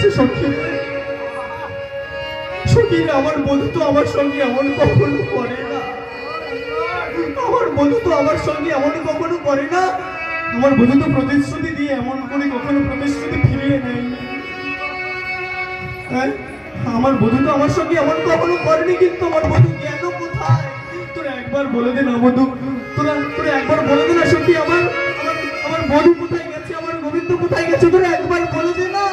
গেছে সখী। সখী আমার বধূ তো আমার সঙ্গে এমন কখনো করে না। আমার বধূ তো আমার সঙ্গে এমন কখনো করে না। আমার বধূ তো প্রতিশ্রুতি দিয়ে এমন করে কখনো প্রতিশ্রুতি ফিরিয়ে নেয়নি। আমার বধূ তো আমার সঙ্গে এমন কখনো করেনি, কিন্তু আমার বধূ গেল কোথায়? তোরা একবার বলে দে না বধূ, তোরা একবার বলে দে না সখী, আমার আমার বধূ কোথায় গেছে, আমার গোবিন্দ কোথায় গেছে, তোরা একবার বলে দে না।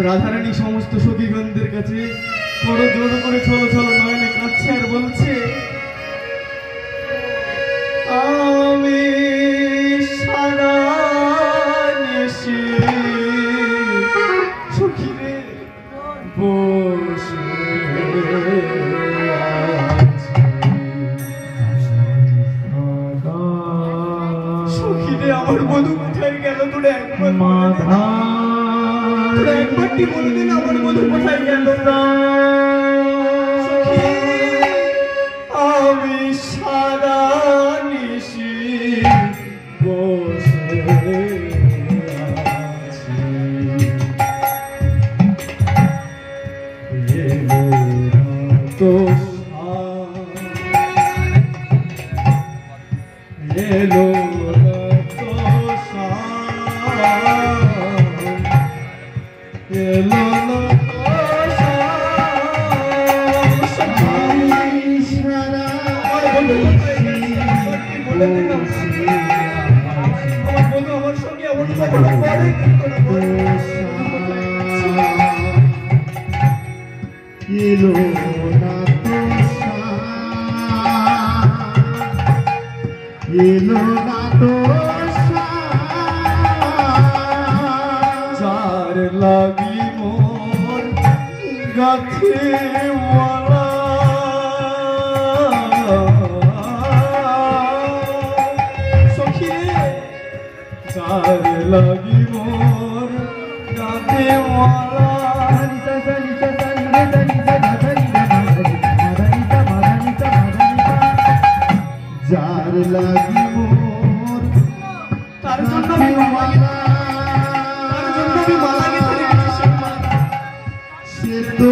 রাধারানী সমস্ত সখীগণদের কাছে বড় জোর করে ছলো ছলো নয়নে কাঁদছে আর বলছে, আমি সারা নেশে সখী রে বসে সখী রে আমার বধূ কোথায় গেল? তোরা একবার মাধা একবারটি বলে দিন আমার বধূ কোথায় গেল? আমি সারা নিশি বসে আছি, এলো তো এলো যার লাগি মোর গাছে মালা সখী রে, যার লাগি মোর গাছে মালা যার লাগি মোর, তার জন্য আমি মালা গেঁথে রেখেছি। সে তো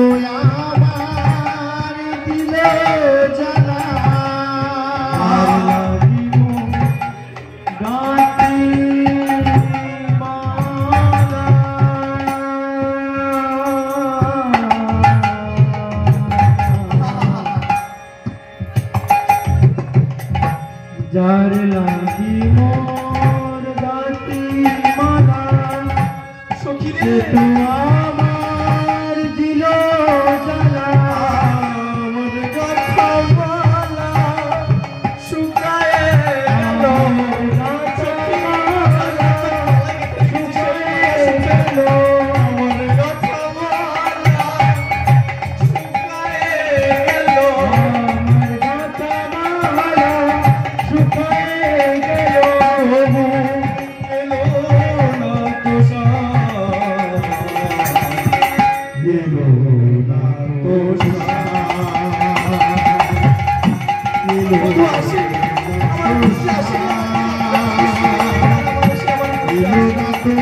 আমার দিলে জ্বালা, যার লাগি মোর গাতি মালা সখী রে, তো আমার দিল জ্বালা, আমার গাথা মালা শুকায়ে গেল, গাথা মালা শুকায়ে গেল, আমার গাথা মালা শুকায়ে গেল, আমার গাথা মালা শুকায়ে গেল, এলো না তো এলো না তো এলো আসে এলো না তো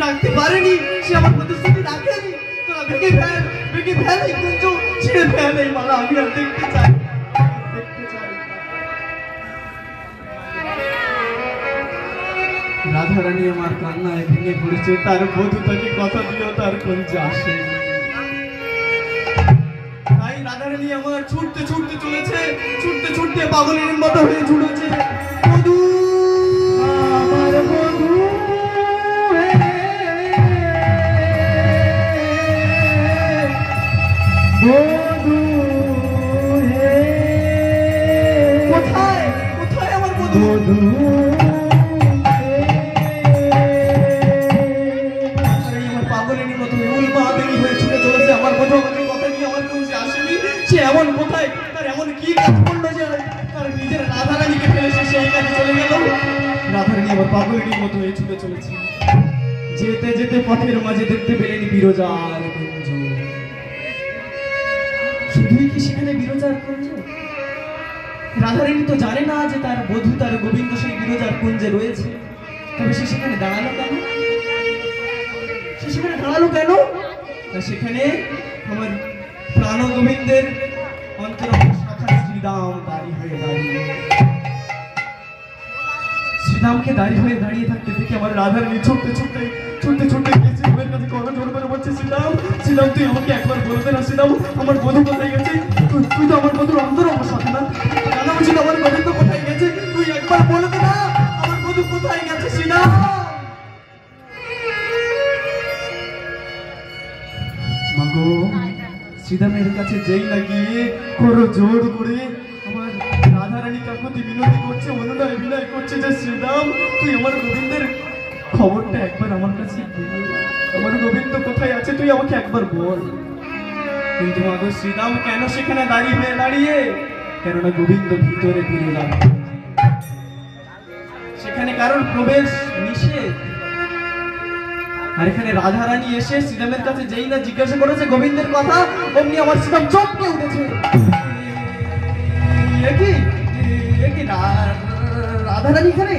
রাখতে পারেনি, সে আমার প্রতিশ্রুতি রাখেনি, তোরা ভেঙে ফেল এই কুঞ্জ, ছিঁড়ে ফেল এই মালা, আমি আর দেখতে চাই। রাধারানী আমার কান্নায় ভেঙে পড়েছে, তার বধূ তাকে কথা দিয়েও তার কুঞ্জে আসে। তাই রাধারানী আমার ছুটতে ছুটতে চলেছে, ছুটতে ছুটতে পাগলের মতো হয়ে ছুটেছে। বধূ আমার বধূ বধূ বধূ আমার পাগলের মতো উল্মা দেরি হয়ে ছুটে চলেছে আমার বধূ আমাকে কথা নিয়ে আমার কুঞ্জে আসেনি সে এমন কোথায় তার এমন কি কাজ করলো যে তার নিজের রাধারানীকে ফেলে সে সেই কাজে চলে গেল রাধারানী আমার পাগলের মতো হয়ে ছুটে চলেছে যেতে যেতে পথের মাঝে দেখতে পেলেন বিরজার কুঞ্জ শুধুই কি সেখানে বিরজার কুঞ্জ রাধারানী তো জানে না যে তার বধূ তার গোবিন্দ সেই বিরজার কুঞ্জে রয়েছে তবে সে সেখানে দাঁড়ালো কেন সেখানে আমার প্রাণ গোবিন্দের অন্তরঙ্গ শাখা শ্রীরাম শ্রীরামকে দাঁড়িয়ে থাকতে দেখে আমার রাধারানী ছুটতে গিয়ে শ্রীরামের কাছে করো জোর করে বলছে শ্রীরাম তুই আমাকে একবার বলবে না শ্রীরাম আমার বধূ কোথায় গেছে তুই তো আমার বধূর অন্তরঙ্গ শাখা না জানা উচিত আমার গোবিন্দ কোথায় গেছে তুই একবার বলবে না আমার বধূ কোথায় গেছে শ্রীরাম মাগো শ্রীরামের কাছে যেই না গিয়ে করো জোর করে আমার রাধারানী কাকুতি বিনতি করছে অনুনয় বিনয় করছে যে শ্রীরাম তুই আমার গোবিন্দের খবরটা একবার আমার কাছে আমার গোবিন্দ কোথায় আছে তুই আমাকে একবার বল কিন্তু মাগো শ্রীরাম কেন সেখানে দাঁড়িয়ে কেননা গোবিন্দ ভিতরে ফিরে যাবে সেখানে কারণ প্রবেশ নিষেধ আর এখানে রাধারানী এসে শ্রীরামের কাছে যেই না জিজ্ঞাসা করেছে গোবিন্দের কথা অমনি আমার শ্রীরাম চমকে উঠেছে রাধারানী এখানে